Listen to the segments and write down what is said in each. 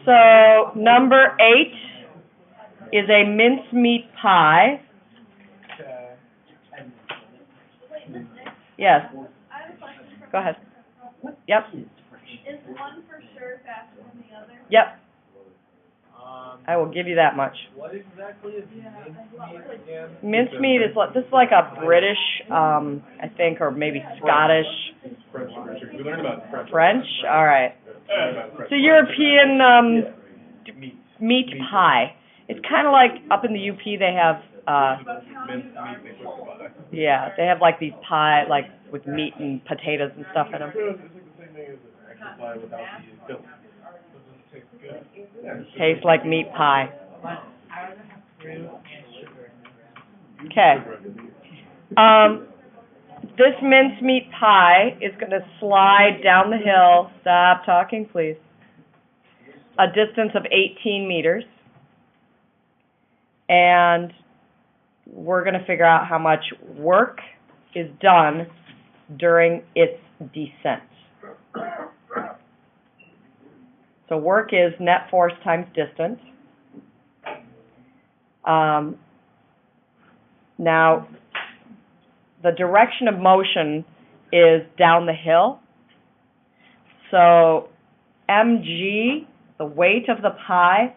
So number 8 is a mincemeat pie. Yes. Go ahead. Yep. Is one for sure faster than the other? Yep. I will give you that much. What exactly is mincemeat again? Mincemeat is this is like a British, I think, or maybe Scottish. French. We learned about French. French? All right. It's a European meat pie. It's kind of like up in the UP they have, yeah, they have like these pie, like with meat and potatoes and stuff in them. It's like the same thing as an actual pie without the filling. It doesn't taste good. Tastes like meat pie. Okay. This mincemeat pie is going to slide down the hill. Stop talking, please. A distance of 18 meters. And we're going to figure out how much work is done during its descent. So work is net force times distance. Now, the direction of motion is down the hill. So mg, the weight of the pie,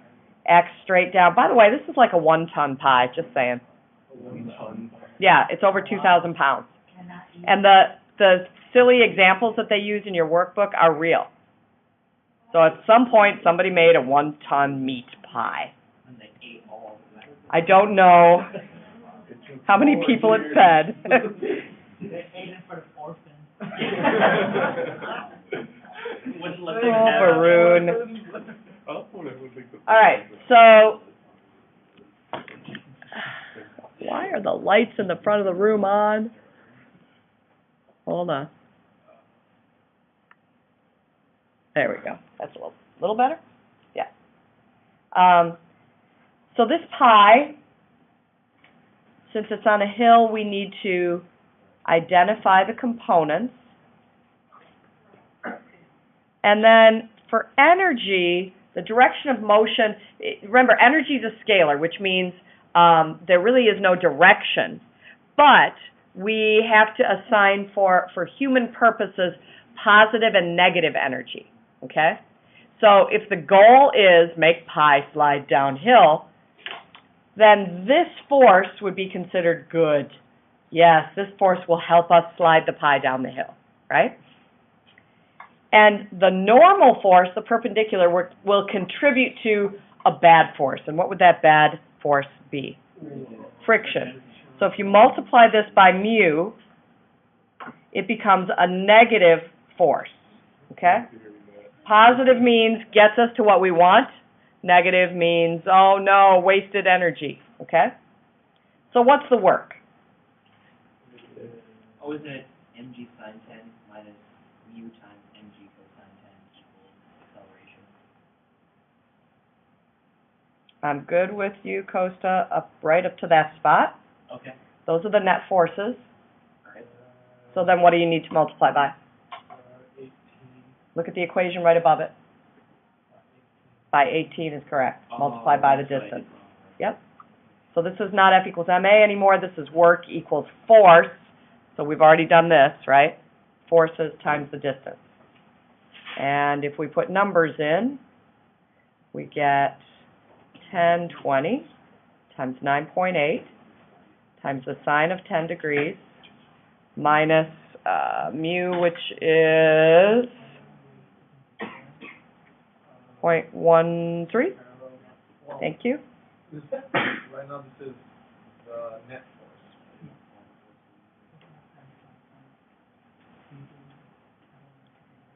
acts straight down. By the way, this is like a 1-ton pie, just saying. 1 ton. Yeah, it's over 2,000 pounds. And the silly examples that they use in your workbook are real. So at some point, somebody made a 1-ton meat pie. I don't know how many people it fed. Oh, Varun. All right, so why are the lights in the front of the room on? Hold on. There we go. That's a little better? Yeah. So this pie, since it's on a hill, we need to identify the components. And then for energy, the direction of motion, remember, energy is a scalar, which means there really is no direction. But we have to assign for human purposes positive and negative energy. Okay? So if the goal is make pie slide downhill, then this force would be considered good. Yes, this force will help us slide the pie down the hill, right? And the normal force, the perpendicular, will contribute to a bad force. And what would that bad force be? Friction. So if you multiply this by mu, it becomes a negative force, okay? Positive means gets us to what we want. Negative means, oh no, wasted energy, okay? So what's the work? Oh, isn't it mg sine 10 minus mu times mg cosine 10 equals acceleration? I'm good with you, Costa, right up to that spot. Okay. Those are the net forces. All right. So then what do you need to multiply by? 18. Look at the equation right above it. By 18 is correct. Multiply by the distance. Yep. So this is not F equals ma anymore. This is work equals force. So we've already done this, right? Forces times the distance. And if we put numbers in, we get 1020 times 9.8 times the sine of 10 degrees minus mu, which is 0.13. Thank you. Right now this is the net force.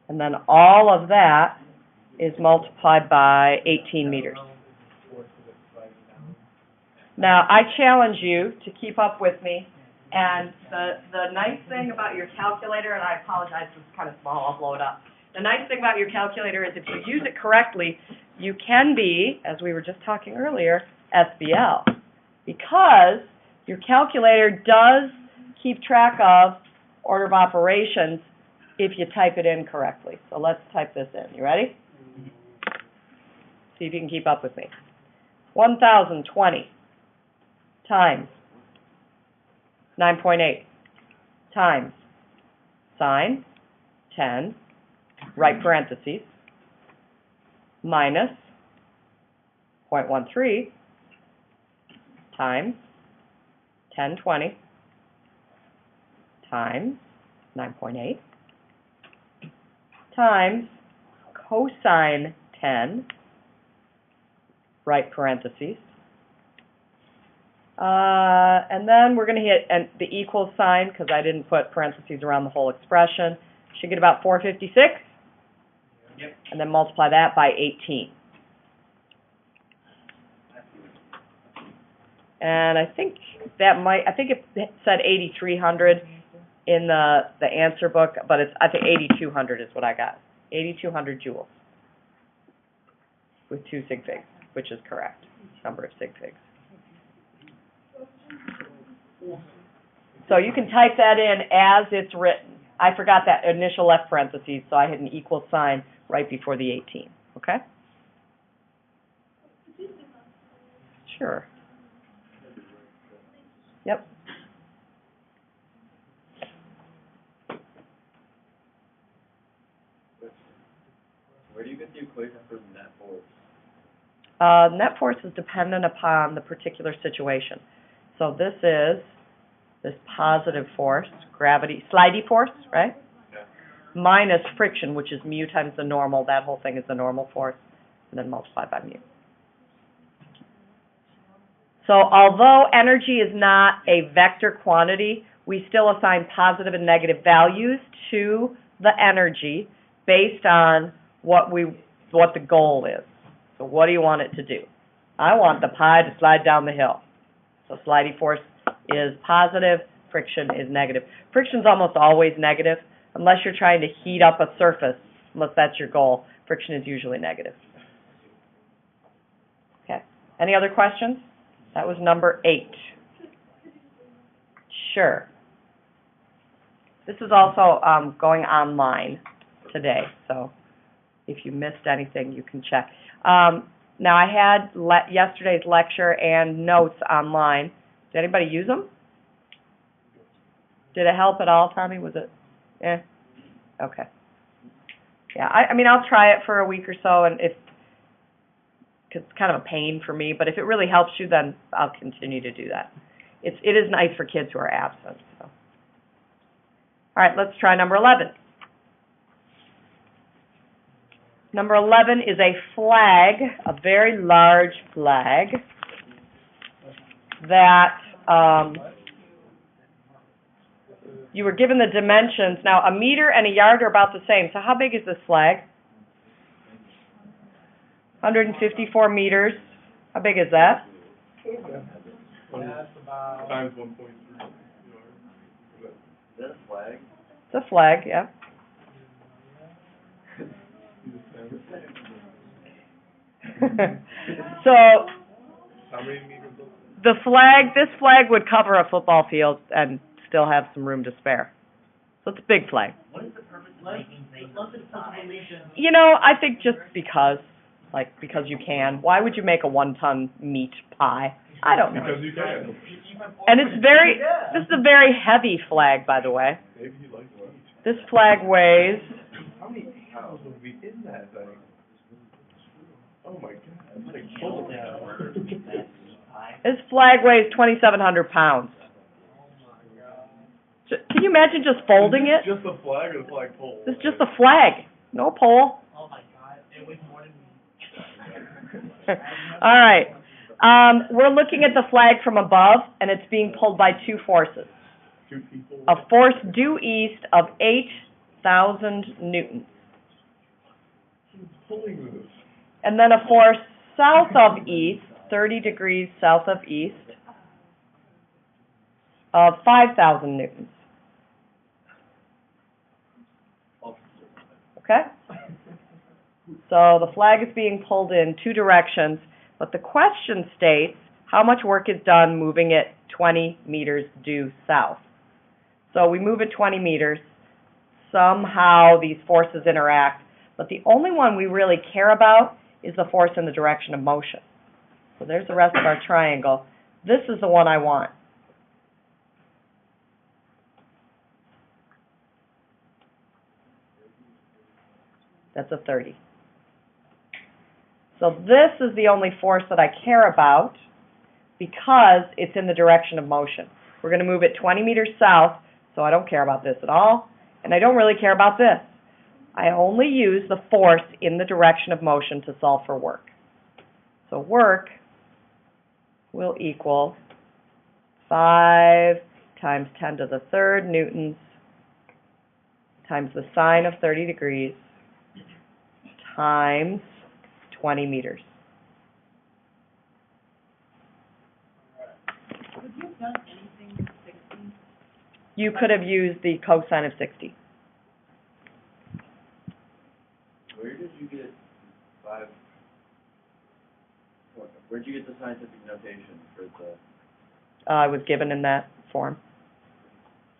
And then all of that is multiplied by 18 meters. Now, I challenge you to keep up with me. And the nice thing about your calculator, and I apologize, this is kind of small, I'll blow it up. The nice thing about your calculator is if you use it correctly, you can be, as we were just talking earlier, SBL. Because your calculator does keep track of order of operations if you type it in correctly. So let's type this in. You ready? See if you can keep up with me. 1,020 times 9.8 times sine 10, right parentheses, minus 0.13 times 1020 times 9.8 times cosine 10, right parentheses. And then we're going to hit the equal sign because I didn't put parentheses around the whole expression. Should get about 456. Yep. And then multiply that by 18. And I think it said 8,300 in the answer book, but I think 8,200 is what I got. 8,200 joules with 2 sig figs, which is correct number of sig figs. So you can type that in as it's written. I forgot that initial left parentheses, so I had an equal sign right before the 18. Okay? Sure. Yep. Where do you get the equation for net force? Net force is dependent upon the particular situation. So this is this positive force, gravity, slidey force, right? Yeah. Minus friction, which is mu times the normal. That whole thing is the normal force, and then multiplied by mu. So although energy is not a vector quantity, we still assign positive and negative values to the energy based on what the goal is. So what do you want it to do? I want the pie to slide down the hill. So slidey force is positive, friction is negative. Friction's almost always negative, unless you're trying to heat up a surface, unless that's your goal. Friction is usually negative. Okay. Any other questions? That was number 8. Sure. This is also going online today, so if you missed anything, you can check. Now, I had yesterday's lecture and notes online. Did anybody use them? Did it help at all, Tommy? Was it? Okay. Yeah, I mean, I'll try it for a week or so, and cause it's kind of a pain for me, but if it really helps you, then I'll continue to do that. It is nice for kids who are absent. So. All right, let's try number 11. Number 11 is a flag, a very large flag, that you were given the dimensions. Now, a meter and a yard are about the same. So how big is this flag? 154 meters. How big is that? That's about times 1.3. Is that a flag? It's a flag, yeah. So How many meters? this flag would cover a football field and still have some room to spare. So it's a big flag. What is the purpose of making things the size? You know, I think just because you can. Why would you make a 1-ton meat pie? I don't know. Because you can. And this is a very heavy flag, by the way. Maybe you like to eat. This flag weighs, How many pounds would be in that thing? Oh my God, it's like full of this flag weighs 2,700 pounds. Can you imagine just folding it? Just the flag or the flag pole? This is just a flag, no pole. Oh my God, it weighs more than me. All right. We're looking at the flag from above, and it's being pulled by 2 forces. 2 people. A force due east of 8,000 newtons, Who's pulling this? and then a force south of east, 30 degrees south of east, of 5,000 newtons. Okay? So the flag is being pulled in 2 directions, but the question states how much work is done moving it 20 meters due south. So we move it 20 meters somehow these forces interact, but the only one we really care about is the force in the direction of motion. So there's the rest of our triangle. This is the one I want. That's a 30. So this is the only force that I care about because it's in the direction of motion. We're going to move it 20 meters south, so I don't care about this at all, and I don't really care about this. I only use the force in the direction of motion to solve for work. So work will equal 5 times 10 to the third newtons times the sine of 30 degrees times 20 meters. Would you have done anything with 60? You could have used the cosine of 60. Where did you get five? Where'd you get the scientific notation for the? I was given in that form.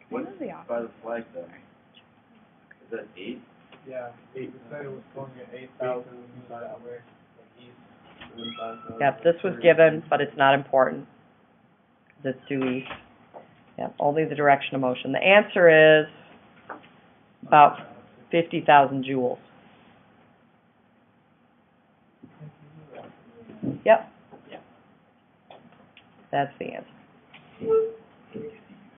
What's by the flag then? Is that 8? Yeah, 8, it said it was going at 8,000 that way, east. Yep, this was given, but it's not important. It's due east. Yep, only the direction of motion. The answer is about 50,000 joules. Yep. That's the answer.